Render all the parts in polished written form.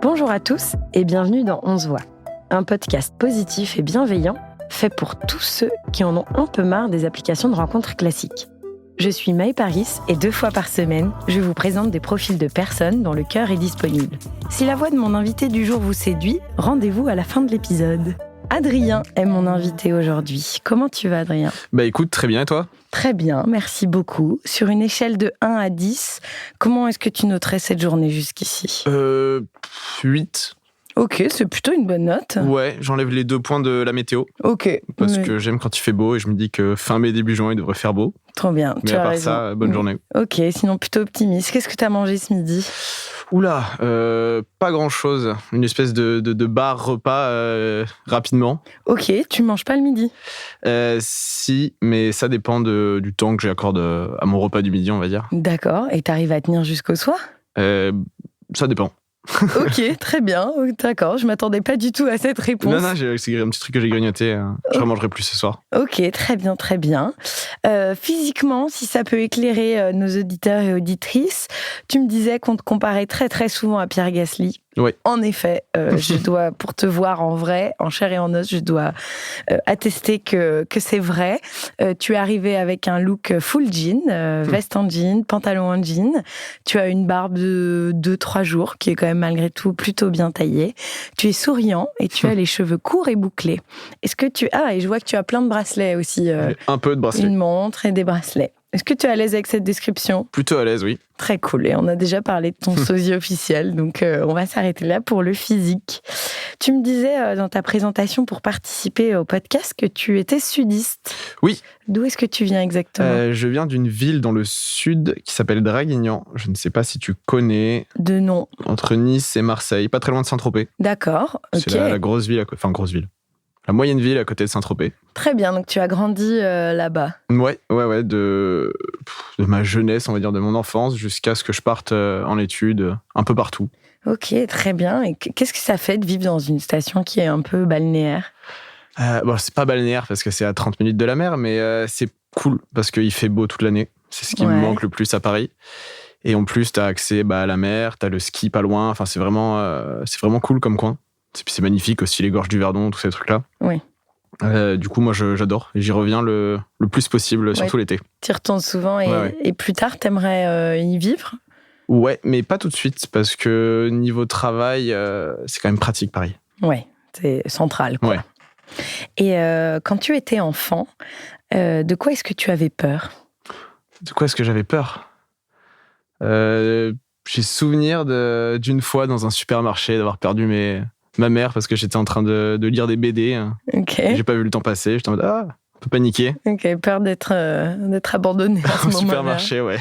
Bonjour à tous et bienvenue dans On se voit, un podcast positif et bienveillant fait pour tous ceux qui en ont un peu marre des applications de rencontres classiques. Je suis Maë Paris et 2 fois par semaine, je vous présente des profils de personnes dont le cœur est disponible. Si la voix de mon invité du jour vous séduit, rendez-vous à la fin de l'épisode. Adrien est mon invité aujourd'hui. Comment tu vas, Adrien ? Écoute, très bien, et toi ? Très bien, merci beaucoup. Sur une échelle de 1 à 10, comment est-ce que tu noterais cette journée jusqu'ici ? 8. Ok, c'est plutôt une bonne note. Ouais, j'enlève les 2 points de la météo. Ok. Parce que j'aime quand il fait beau et je me dis que fin mai, début juin, il devrait faire beau. Trop bien, mais tu à as part raison. ça, bonne journée. Ok, sinon plutôt optimiste. Qu'est-ce que tu as mangé ce midi ? Oula, pas grand-chose. Une espèce de bar repas rapidement. Ok, tu manges pas le midi ? Si, mais ça dépend du temps que j'accorde à mon repas du midi, on va dire. D'accord, et t'arrives à tenir jusqu'au soir ? Ça dépend. Ok, très bien, d'accord. Je m'attendais pas du tout à cette réponse. Non, c'est un petit truc que j'ai grignoté. Je ne mangerai plus ce soir. Ok, très bien, très bien. Physiquement, si ça peut éclairer nos auditeurs et auditrices, tu me disais qu'on te comparait très très souvent à Pierre Gasly. Oui. En effet, je dois, pour te voir en vrai, en chair et en os, je dois attester que c'est vrai. Tu es arrivé avec un look full jean, veste en jean, pantalon en jean. Tu as une barbe de 2-3 jours qui est quand même malgré tout plutôt bien taillée. Tu es souriant et tu as les cheveux courts et bouclés. Est-ce que tu... Ah, et je vois que tu as plein de bracelets aussi. J'ai un peu de bracelets. Une montre et des bracelets. Est-ce que tu es à l'aise avec cette description ? Plutôt à l'aise, oui. Très cool. Et on a déjà parlé de ton sosie officiel, donc on va s'arrêter là pour le physique. Tu me disais dans ta présentation pour participer au podcast que tu étais sudiste. Oui. D'où est-ce que tu viens exactement ? Je viens d'une ville dans le sud qui s'appelle Draguignan. Je ne sais pas si tu connais. De nom. Entre Nice et Marseille, pas très loin de Saint-Tropez. D'accord, ok. C'est la grosse ville, grosse ville. La moyenne ville à côté de Saint-Tropez. Très bien, donc tu as grandi là-bas. Ouais, de ma jeunesse, on va dire, de mon enfance, jusqu'à ce que je parte en études, un peu partout. Ok, très bien. Et qu'est-ce que ça fait de vivre dans une station qui est un peu balnéaire ? C'est pas balnéaire parce que c'est à 30 minutes de la mer, mais c'est cool parce qu'il fait beau toute l'année. C'est ce qui me manque le plus à Paris. Et en plus, t'as accès à la mer, t'as le ski pas loin. Enfin, c'est vraiment cool comme coin. C'est magnifique aussi, les gorges du Verdon, tous ces trucs-là. Oui. Du coup, moi, j'adore. Et j'y reviens le plus possible, surtout l'été. Tu y retournes souvent et plus tard, t'aimerais y vivre ? Ouais, mais pas tout de suite, parce que niveau travail, c'est quand même pratique, Paris. Ouais, c'est central, quoi. Ouais. Et quand tu étais enfant, de quoi est-ce que tu avais peur ? De quoi est-ce que j'avais peur ? J'ai souvenir d'une fois dans un supermarché d'avoir perdu ma mère parce que j'étais en train de lire des BD. Ok. J'ai pas vu le temps passer. J'étais en mode un peu paniqué. Ok, peur d'être abandonné à ce moment-là. Au supermarché, ouais.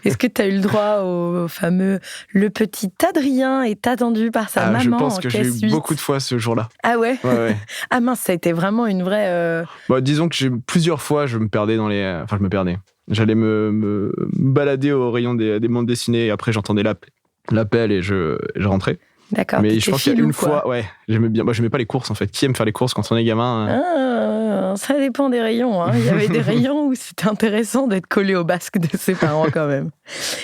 Est-ce que tu as eu le droit au fameux « Le petit Adrien est attendu par sa maman » Je pense en que j'ai eu 8. beaucoup de fois ce jour-là. Ah ouais, Ouais. Ah mince, ça a été vraiment une vraie... Disons que plusieurs fois, je me perdais je me perdais. J'allais me balader au rayon des bandes dessinées et après j'entendais l'appel et je rentrais. D'accord, mais je pense qu'il y a une quoi. fois, j'aimais bien. Moi, j'aimais pas les courses en fait. Qui aime faire les courses quand on est gamin Ça dépend des rayons. Il y avait des rayons où c'était intéressant d'être collé au basque de ses parents quand même.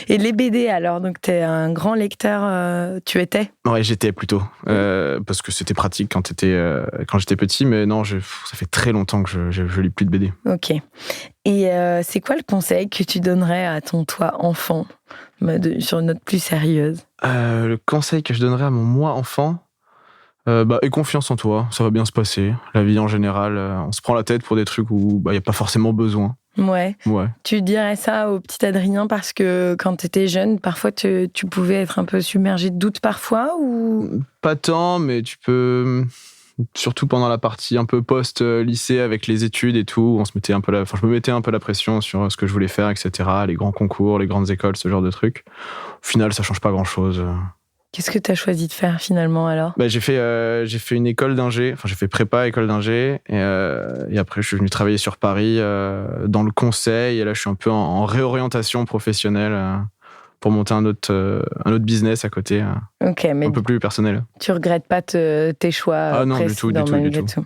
Et les BD alors, donc t'es un grand lecteur, tu étais ? Ouais, j'étais plutôt. Parce que c'était pratique quand j'étais petit, mais non, ça fait très longtemps que je lis plus de BD. Ok. Et c'est quoi le conseil que tu donnerais à ton toi enfant, sur une note plus sérieuse ? Le conseil que je donnerais à mon moi enfant, aie confiance en toi, ça va bien se passer. La vie en général, on se prend la tête pour des trucs où y a pas forcément besoin. Ouais. Ouais. Tu dirais ça au petit Adrien parce que quand tu étais jeune, parfois tu pouvais être un peu submergé de doutes parfois ou... Pas tant, mais tu peux... Surtout pendant la partie un peu post-lycée avec les études et tout, je me mettais un peu la pression sur ce que je voulais faire, etc. Les grands concours, les grandes écoles, ce genre de trucs. Au final, ça change pas grand-chose. Qu'est-ce que tu as choisi de faire finalement alors ? J'ai fait une école d'ingé, j'ai fait prépa, école d'ingé, et après je suis venu travailler sur Paris dans le conseil, et là je suis un peu en réorientation professionnelle pour monter un autre business à côté, mais un peu plus personnel. Tu regrettes pas tes choix non, précédents du tout.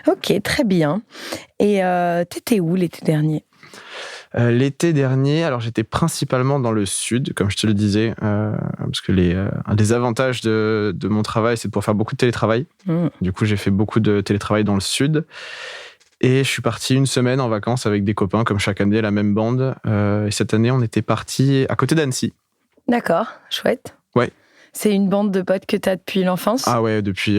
Ok, très bien. Et t'étais où l'été dernier ? L'été dernier, alors j'étais principalement dans le sud, comme je te le disais, parce que un des avantages de mon travail, c'est de pouvoir faire beaucoup de télétravail. Du coup, j'ai fait beaucoup de télétravail dans le sud. Et je suis parti une semaine en vacances avec des copains, comme chaque année, la même bande. Et cette année, on était parti à côté d'Annecy. D'accord, chouette. Ouais. C'est une bande de potes que tu as depuis l'enfance ? Ah ouais, depuis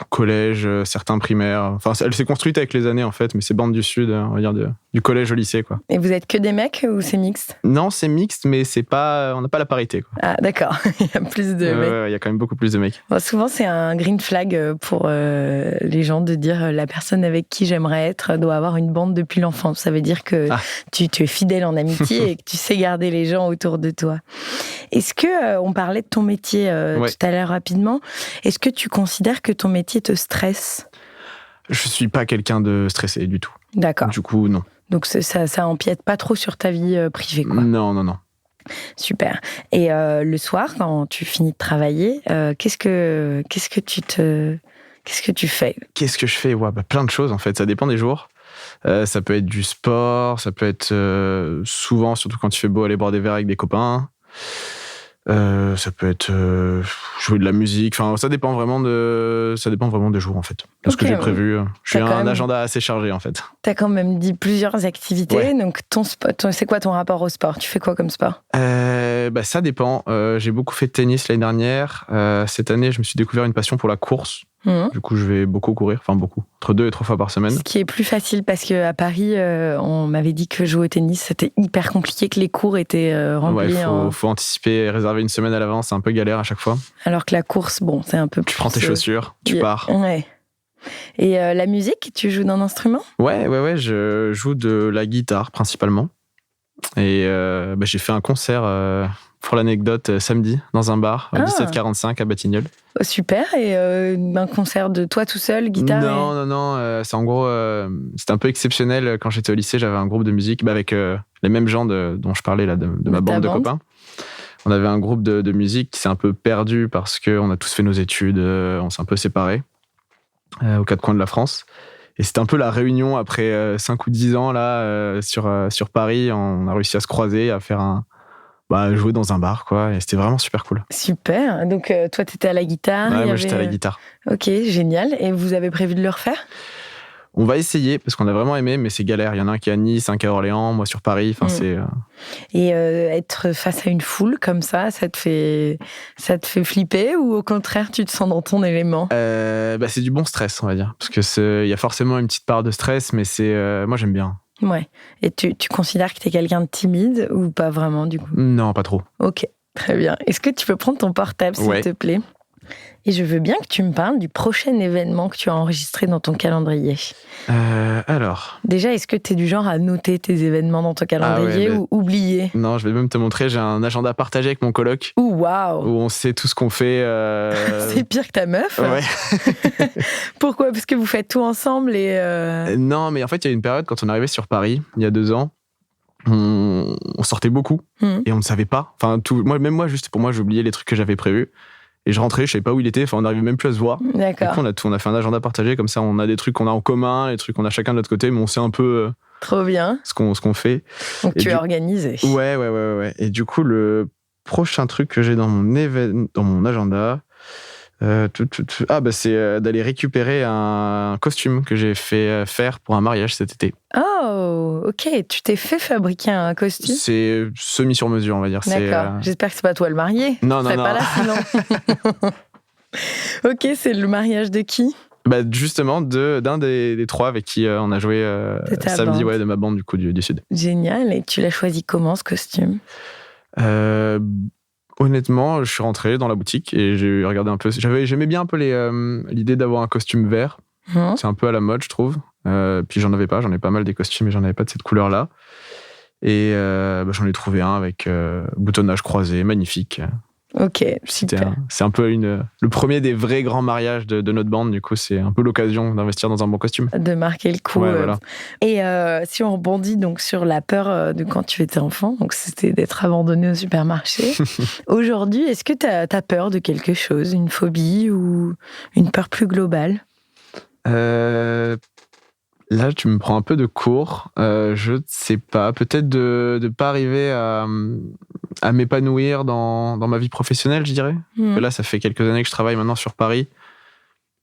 collège, certains primaires. Enfin, elle s'est construite avec les années, en fait, mais c'est bande du sud, on va dire, du collège au lycée, quoi. Et vous êtes que des mecs ou c'est mixte ? Non, c'est mixte, mais on n'a pas la parité, quoi. Ah, d'accord. Il y a plus de mecs. Ouais, il y a quand même beaucoup plus de mecs. Bon, souvent, c'est un green flag pour les gens de dire la personne avec qui j'aimerais être doit avoir une bande depuis l'enfance. Ça veut dire que tu es fidèle en amitié et que tu sais garder les gens autour de toi. Est-ce que, on parlait de ton métier tout à l'heure rapidement, est-ce que tu considères que ton métier te stresse ? Je suis pas quelqu'un de stressé du tout. D'accord. Du coup, non. Donc ça empiète pas trop sur ta vie privée, quoi. Non. Super. Et le soir, quand tu finis de travailler, qu'est-ce que tu fais ? Qu'est-ce que je fais ? Plein de choses, en fait. Ça dépend des jours. Ça peut être du sport, ça peut être souvent, surtout quand il fait beau, aller boire des verres avec des copains. Ça peut être jouer de la musique. Enfin, ça dépend vraiment des jours, en fait. De ce que j'ai prévu. J'ai un agenda assez chargé, en fait. T'as quand même dit plusieurs activités. Ouais. Donc, c'est quoi ton rapport au sport ? Tu fais quoi comme sport ? Ça dépend. J'ai beaucoup fait de tennis l'année dernière. Cette année, je me suis découvert une passion pour la course. Du coup, je vais beaucoup courir, entre 2 et 3 fois par semaine. Ce qui est plus facile parce qu'à Paris, on m'avait dit que jouer au tennis, c'était hyper compliqué, que les cours étaient remplis. Ouais, faut anticiper et réserver une semaine à l'avance, c'est un peu galère à chaque fois. Alors que la course, c'est un peu plus... Tu prends tes chaussures, tu pars. Ouais. Et la musique, tu joues d'un instrument ? Ouais, je joue de la guitare principalement. Et j'ai fait un concert... pour l'anecdote, samedi, dans un bar, 1745 à Batignolles. Super, et un concert de toi tout seul, guitare ? Non, c'est en gros, c'était un peu exceptionnel. Quand j'étais au lycée, j'avais un groupe de musique avec les mêmes gens dont je parlais, là, de ma bande de copains. On avait un groupe de musique qui s'est un peu perdu parce qu'on a tous fait nos études, on s'est un peu séparés aux 4 coins de la France. Et c'était un peu la réunion après 5 ou 10 ans là, sur Paris. On a réussi à se croiser, à faire jouer dans un bar, quoi. Et c'était vraiment super cool. Super. Donc, toi, t'étais à la guitare. Ouais, moi, j'étais à la guitare. Ok, génial. Et vous avez prévu de le refaire ? On va essayer, parce qu'on a vraiment aimé, mais c'est galère. Il y en a un qui est à Nice, un qui est à Orléans, moi sur Paris. C'est... Et être face à une foule comme ça te fait flipper ou au contraire, tu te sens dans ton élément ? C'est du bon stress, on va dire. Parce que il y a forcément une petite part de stress, mais moi, j'aime bien. Ouais. Et tu considères que tu es quelqu'un de timide ou pas vraiment, du coup ? Non, pas trop. Ok, très bien. Est-ce que tu peux prendre ton portable, s'il te plaît ? Et je veux bien que tu me parles du prochain événement que tu as enregistré dans ton calendrier. Alors... Déjà, est-ce que tu es du genre à noter tes événements dans ton calendrier ou oublier ? Non, je vais même te montrer. J'ai un agenda partagé avec mon coloc. Waouh ! Où on sait tout ce qu'on fait. C'est pire que ta meuf. Ouais. Pourquoi ? Parce que vous faites tout ensemble et... Non, mais en fait, il y a une période, quand on est arrivé sur Paris, il y a 2 ans, on sortait beaucoup et on ne savait pas. Même moi, juste pour moi, j'oubliais les trucs que j'avais prévus. Et je rentrais, je savais pas où il était, on n'arrivait même plus à se voir. D'accord. Du coup, on a fait un agenda partagé, comme ça, on a des trucs qu'on a en commun, les trucs qu'on a chacun de notre côté, mais on sait un peu trop bien. ce qu'on fait. Donc tu es organisé. Ouais. Et du coup, le prochain truc que j'ai dans mon agenda, c'est d'aller récupérer un costume que j'ai fait faire pour un mariage cet été. Oh, ok. Tu t'es fait fabriquer un costume ? C'est semi sur mesure, on va dire. D'accord. J'espère que c'est pas toi le marié. Non. Pas là sinon. Ok, c'est le mariage de qui ? Justement, d'un des 3 avec qui on a joué samedi, de ma bande du Sud. Génial. Et tu l'as choisi comment, ce costume ? Honnêtement, je suis rentré dans la boutique et j'ai regardé un peu. J'aimais bien un peu l'idée d'avoir un costume vert. C'est un peu à la mode, je trouve. Puis j'en ai pas mal des costumes et j'en avais pas de cette couleur-là. Et j'en ai trouvé un avec boutonnage croisé, magnifique. Ok, super. C'est un peu le premier des vrais grands mariages de notre bande. Du coup, c'est un peu l'occasion d'investir dans un bon costume. De marquer le coup. Ouais, voilà. Et si on rebondit donc sur la peur de quand tu étais enfant, donc c'était d'être abandonné au supermarché. Aujourd'hui, est-ce que tu as peur de quelque chose, une phobie ou une peur plus globale ? Là, tu me prends un peu de court. Je ne sais pas. Peut-être de ne pas arriver à m'épanouir dans ma vie professionnelle, je dirais. Là, ça fait quelques années que je travaille maintenant sur Paris.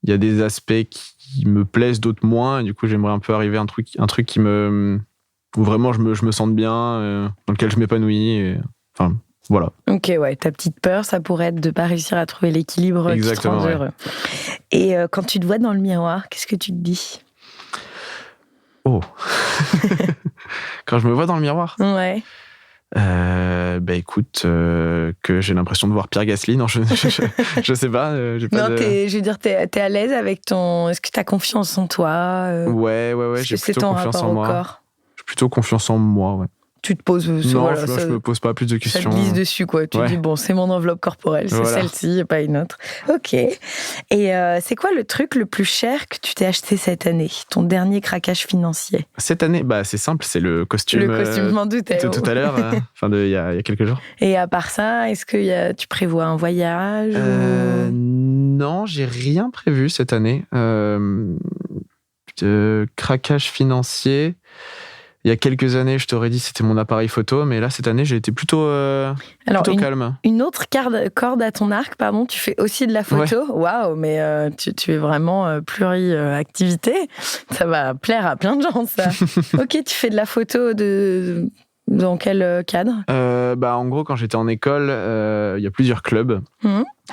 Il y a des aspects qui me plaisent, d'autres moins. Et du coup, j'aimerais un peu arriver à un truc où vraiment je me sente bien, dans lequel je m'épanouis. Enfin, voilà. Ok, ouais. Ta petite peur, ça pourrait être de ne pas réussir à trouver l'équilibre qui te rend heureux. Et quand tu te vois dans le miroir, qu'est-ce que tu te dis ? Oh. Quand je me vois dans le miroir. Ouais. Écoute, que j'ai l'impression de voir Pierre Gasly. Non, je sais pas. J'ai pas je veux dire, t'es à l'aise avec ton. Est-ce que t'as confiance en toi ? Ouais. J'ai plutôt confiance en moi. Corps. J'ai plutôt confiance en moi, ouais. Tu te poses. Non, je me pose pas plus de questions. Ça te glisse dessus, quoi. Tu te dis, bon, c'est mon enveloppe corporelle, c'est celle-ci, et pas une autre. Ok. Et c'est quoi le truc le plus cher que tu t'es acheté cette année ? Ton dernier craquage financier ? Cette année, c'est simple, c'est le costume. Le costume, je m'en doutais. Tout à l'heure, il y a quelques jours. Et à part ça, est-ce que tu prévois un voyage Non, j'ai rien prévu cette année. Craquage financier. Il y a quelques années, je t'aurais dit c'était mon appareil photo, mais là, cette année, j'ai été plutôt calme. Une autre corde à ton arc, pardon, tu fais aussi de la photo. Waouh, mais tu es vraiment pluri-activité. Ça va plaire à plein de gens, ça. Ok, tu fais de la photo dans quel cadre ? En gros, quand j'étais en école, il y a plusieurs clubs.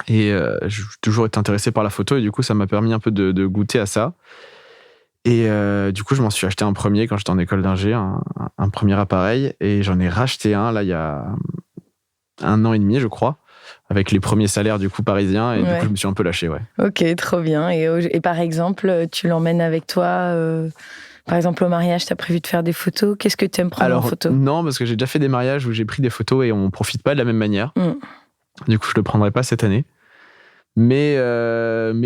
Et j'ai toujours été intéressé par la photo, et du coup, ça m'a permis un peu de goûter à ça. Et du coup, je m'en suis acheté un premier quand j'étais en école d'ingé, un premier appareil. Et j'en ai racheté un, là, il y a 1 an et demi, je crois, avec les premiers salaires, du coup, parisiens. Et du coup, je me suis un peu lâché, ouais. Ok, trop bien. Et par exemple, tu l'emmènes avec toi par exemple, au mariage, tu as prévu de faire des photos. Qu'est-ce que tu aimes prendre en photo ? Non, parce que j'ai déjà fait des mariages où j'ai pris des photos et on ne profite pas de la même manière. Du coup, je ne le prendrai pas cette année. Mais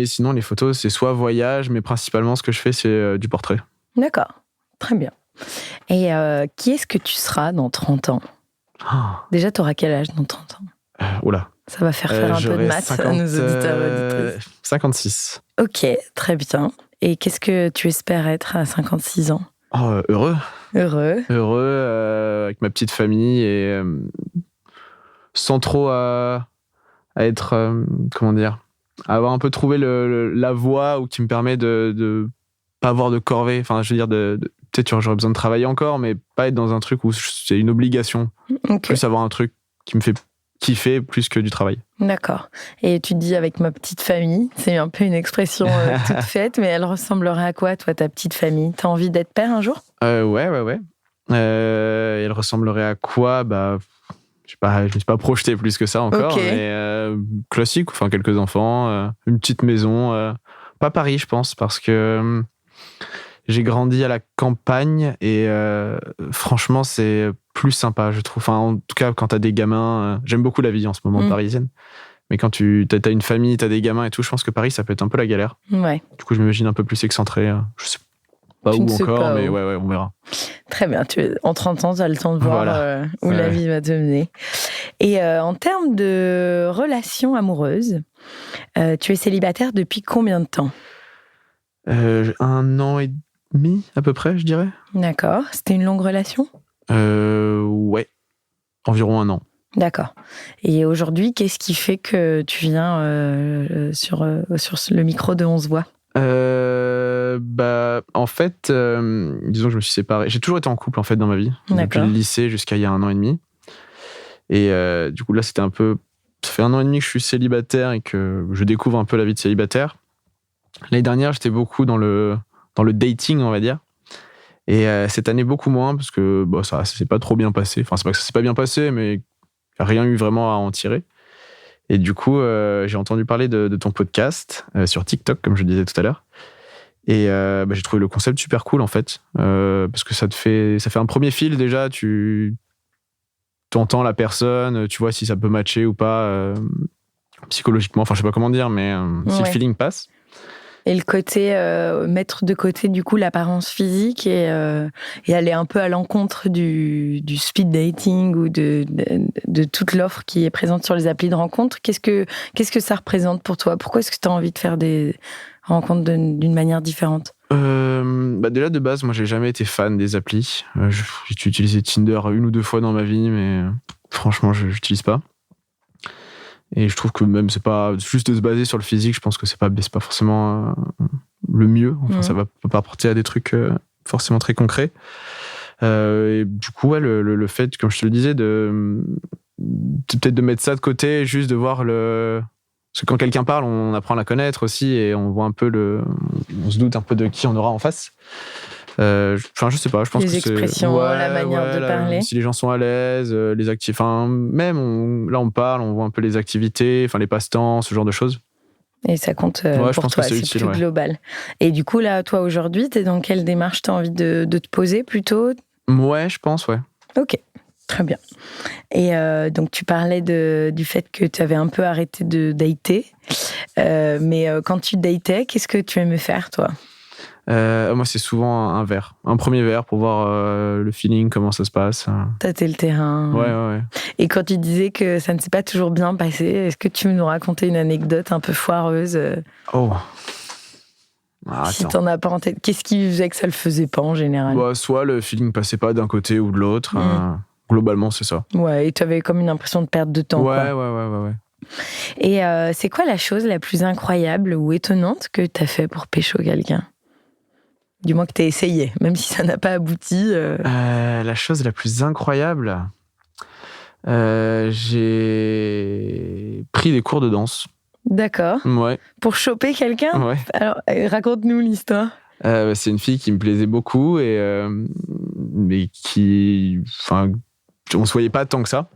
sinon, les photos, c'est soit voyage, mais principalement, ce que je fais, c'est du portrait. D'accord, très bien. Et qui est-ce que tu seras dans 30 ans ? Déjà, tu auras quel âge dans 30 ans ? Oula. Ça va faire un peu de maths à nos auditeurs et auditrices. 56. Ok, très bien. Et qu'est-ce que tu espères être à 56 ans ? Heureux. Heureux, avec ma petite famille et sans trop à être, avoir un peu trouvé la voie qui me permet de pas avoir de corvée. Enfin, je veux dire, peut-être j'aurais besoin de travailler encore, mais pas être dans un truc où c'est une obligation. Okay. Plus avoir un truc qui me fait kiffer plus que du travail. D'accord. Et tu te dis avec ma petite famille, c'est un peu une expression toute faite, mais elle ressemblerait à quoi, toi, ta petite famille ? T'as envie d'être père un jour ? Ouais. Elle ressemblerait à quoi ? Je ne me suis pas projeté plus que ça encore, mais classique, quelques enfants, une petite maison. Pas Paris, je pense, parce que j'ai grandi à la campagne et franchement, c'est plus sympa, je trouve. En tout cas, quand tu as des gamins, j'aime beaucoup la vie en ce moment parisienne, mais quand tu as une famille, tu as des gamins et tout, je pense que Paris, ça peut être un peu la galère. Ouais. Du coup, je m'imagine un peu plus excentré. Je sais pas où encore, mais ouais, on verra. Très bien. En 30 ans, tu as le temps de voir où la vie va te mener. Et en termes de relations amoureuses, tu es célibataire depuis combien de temps ? 1 an et demi, à peu près, je dirais. D'accord. C'était une longue relation ? Ouais. Environ 1 an. D'accord. Et aujourd'hui, qu'est-ce qui fait que tu viens sur le micro de On se voit ? En fait, disons que je me suis séparé. J'ai toujours été en couple, en fait, dans ma vie. Depuis le lycée jusqu'à il y a 1 an et demi. Et du coup, là, c'était un peu... Ça fait 1 an et demi que je suis célibataire et que je découvre un peu la vie de célibataire. L'année dernière, j'étais beaucoup dans le dating, on va dire. Et cette année, beaucoup moins, parce que ça s'est pas trop bien passé. Enfin, c'est pas que ça s'est pas bien passé, mais il n'y a rien eu vraiment à en tirer. Et du coup, j'ai entendu parler de ton podcast sur TikTok, comme je le disais tout à l'heure. Et j'ai trouvé le concept super cool, en fait. Parce que ça fait un premier fil, déjà. Tu entends la personne, tu vois si ça peut matcher ou pas psychologiquement. Enfin, je sais pas comment dire, mais si le feeling passe. Et le côté, mettre de côté, du coup, l'apparence physique et aller un peu à l'encontre du speed dating ou de toute l'offre qui est présente sur les applis de rencontre. Qu'est-ce que ça représente pour toi ? Pourquoi est-ce que tu as envie de faire des rencontres d'une manière différente ? Déjà, de base, moi, j'ai jamais été fan des applis. J'ai utilisé Tinder 1 ou 2 fois dans ma vie, mais franchement, je n'utilise pas. Et je trouve que même, c'est pas juste de se baser sur le physique, je pense que c'est pas forcément le mieux. Enfin, ça va pas apporter à des trucs forcément très concrets. Et du coup, ouais, le fait, comme je te le disais, peut-être de mettre ça de côté, juste de voir parce que quand quelqu'un parle, on apprend à la connaître aussi et on voit un peu on se doute un peu de qui on aura en face. Je sais pas, je pense les expressions, la manière de parler. Si les gens sont à l'aise, les actifs. Enfin, même, là, on parle, on voit un peu les activités, les passe-temps, ce genre de choses. Et ça compte pour toi, c'est utile, plus global. Et du coup, là, toi, aujourd'hui, t'es dans quelle démarche t'as envie de te poser plutôt ? Ouais, je pense, ouais. Ok, très bien. Et donc, tu parlais du fait que tu avais un peu arrêté de dater. Mais quand tu datais, qu'est-ce que tu aimais faire, toi ? Moi, c'est souvent un premier verre pour voir le feeling, comment ça se passe. Tâter le terrain. Ouais. Et quand tu disais que ça ne s'est pas toujours bien passé, est-ce que tu veux nous raconter une anecdote un peu foireuse ? Oh. Si t'en as pas en tête, qu'est-ce qui faisait que ça le faisait pas en général ? Soit le feeling passait pas d'un côté ou de l'autre. Globalement, c'est ça. Ouais, et tu avais comme une impression de perte de temps. Ouais. Et c'est quoi la chose la plus incroyable ou étonnante que t'as fait pour pécho quelqu'un ? Du moins que t'as essayé, même si ça n'a pas abouti. La chose la plus incroyable, j'ai pris des cours de danse. D'accord. Ouais. Pour choper quelqu'un ? Ouais. Alors, raconte-nous l'histoire. C'est une fille qui me plaisait beaucoup mais qui, on se voyait pas tant que ça.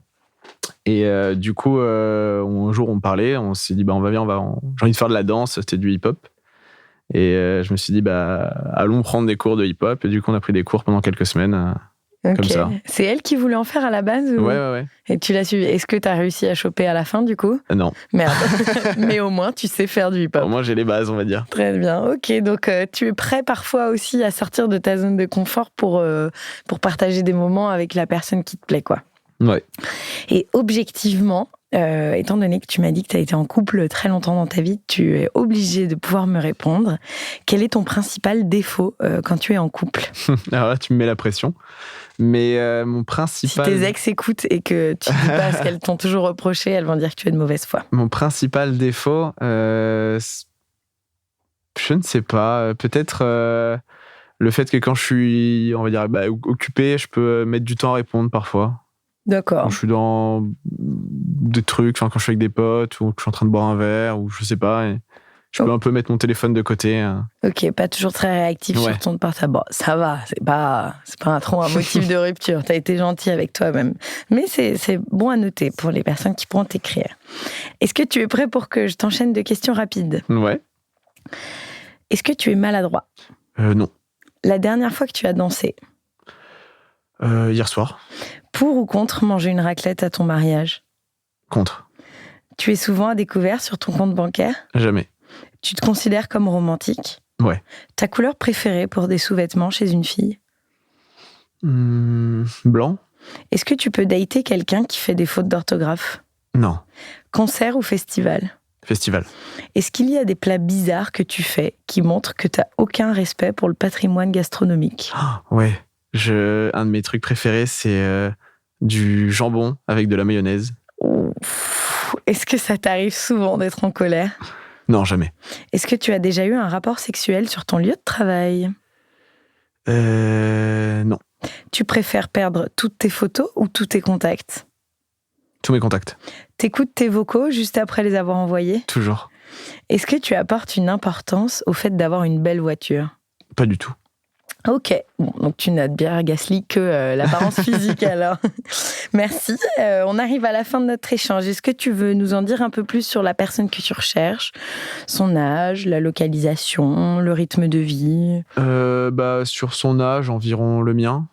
Et du coup, un jour on parlait, on s'est dit j'ai envie de faire de la danse, c'était du hip-hop. Et je me suis dit, allons prendre des cours de hip-hop. Et du coup, on a pris des cours pendant quelques semaines, comme ça. C'est elle qui voulait en faire à la base ou... Ouais. Et tu l'as suivi. Est-ce que tu as réussi à choper à la fin, du coup ? Non. Merde. Mais au moins, tu sais faire du hip-hop. Au moins, j'ai les bases, on va dire. Très bien. Ok, donc tu es prêt parfois aussi à sortir de ta zone de confort pour partager des moments avec la personne qui te plaît, quoi. Ouais. Et objectivement, étant donné que tu m'as dit que tu as été en couple très longtemps dans ta vie, tu es obligé de pouvoir me répondre. Quel est ton principal défaut quand tu es en couple ? Alors là, tu me mets la pression. Mais mon principal... Si tes ex écoutent et que tu dis pas ce qu'elles t'ont toujours reproché, elles vont dire que tu es de mauvaise foi. Mon principal défaut, je ne sais pas. Peut-être le fait que quand je suis, on va dire, occupé, je peux mettre du temps à répondre parfois. D'accord. Quand je suis dans des trucs, quand je suis avec des potes ou que je suis en train de boire un verre ou je sais pas, et je peux un peu mettre mon téléphone de côté. Ok, pas toujours très réactif sur ton portable. Bon, ça va, c'est pas trop un motif de rupture. T'as été gentil avec toi-même. Mais c'est bon à noter pour les personnes qui pourront t'écrire. Est-ce que tu es prêt pour que je t'enchaîne de questions rapides ? Ouais. Est-ce que tu es maladroit ? Non. La dernière fois que tu as dansé ? Hier soir. Pour ou contre manger une raclette à ton mariage ? Contre. Tu es souvent à découvert sur ton compte bancaire ? Jamais. Tu te considères comme romantique ? Ouais. Ta couleur préférée pour des sous-vêtements chez une fille ? Blanc. Est-ce que tu peux dater quelqu'un qui fait des fautes d'orthographe ? Non. Concert ou festival ? Festival. Est-ce qu'il y a des plats bizarres que tu fais qui montrent que tu n'as aucun respect pour le patrimoine gastronomique ? Ouais. Un de mes trucs préférés, c'est du jambon avec de la mayonnaise. Ouf. Est-ce que ça t'arrive souvent d'être en colère ? Non, jamais. Est-ce que tu as déjà eu un rapport sexuel sur ton lieu de travail ? Non. Tu préfères perdre toutes tes photos ou tous tes contacts ? Tous mes contacts. T'écoutes tes vocaux juste après les avoir envoyés ? Toujours. Est-ce que tu apportes une importance au fait d'avoir une belle voiture ? Pas du tout. Ok, bon, donc tu n'as de bière Gasly que l'apparence physique alors. Merci, on arrive à la fin de notre échange. Est-ce que tu veux nous en dire un peu plus sur la personne que tu recherches ? Son âge, la localisation, le rythme de vie ? Sur son âge, environ le mien.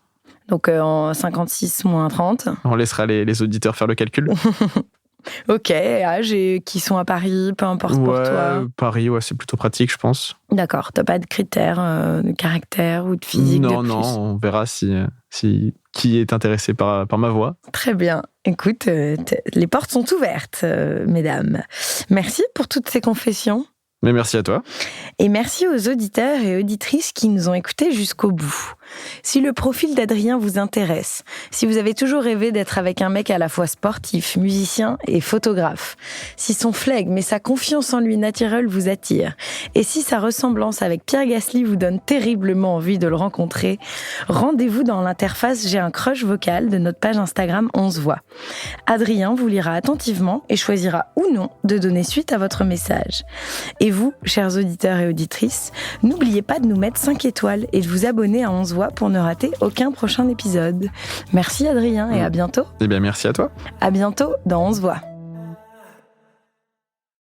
Donc en 56 moins 30. On laissera les auditeurs faire le calcul. Ok, âge et qui sont à Paris, peu importe pour toi. Paris, c'est plutôt pratique, je pense. D'accord, t'as pas de critères de caractère ou de physique Non, de plus. on verra si qui est intéressé par ma voix. Très bien. Écoute, les portes sont ouvertes, mesdames. Merci pour toutes ces confessions. Mais merci à toi. Et merci aux auditeurs et auditrices qui nous ont écoutés jusqu'au bout. Si le profil d'Adrien vous intéresse, si vous avez toujours rêvé d'être avec un mec à la fois sportif, musicien et photographe, si son flegme et sa confiance en lui naturelle vous attirent, et si sa ressemblance avec Pierre Gasly vous donne terriblement envie de le rencontrer, rendez-vous dans l'interface J'ai un crush vocal de notre page Instagram 11 voix. Adrien vous lira attentivement et choisira ou non de donner suite à votre message. Et vous, chers auditeurs et auditrices, n'oubliez pas de nous mettre 5 étoiles et de vous abonner à 11 voix pour ne rater aucun prochain épisode. Merci Adrien et à bientôt. Eh bien, merci à toi. À bientôt dans 11 voix.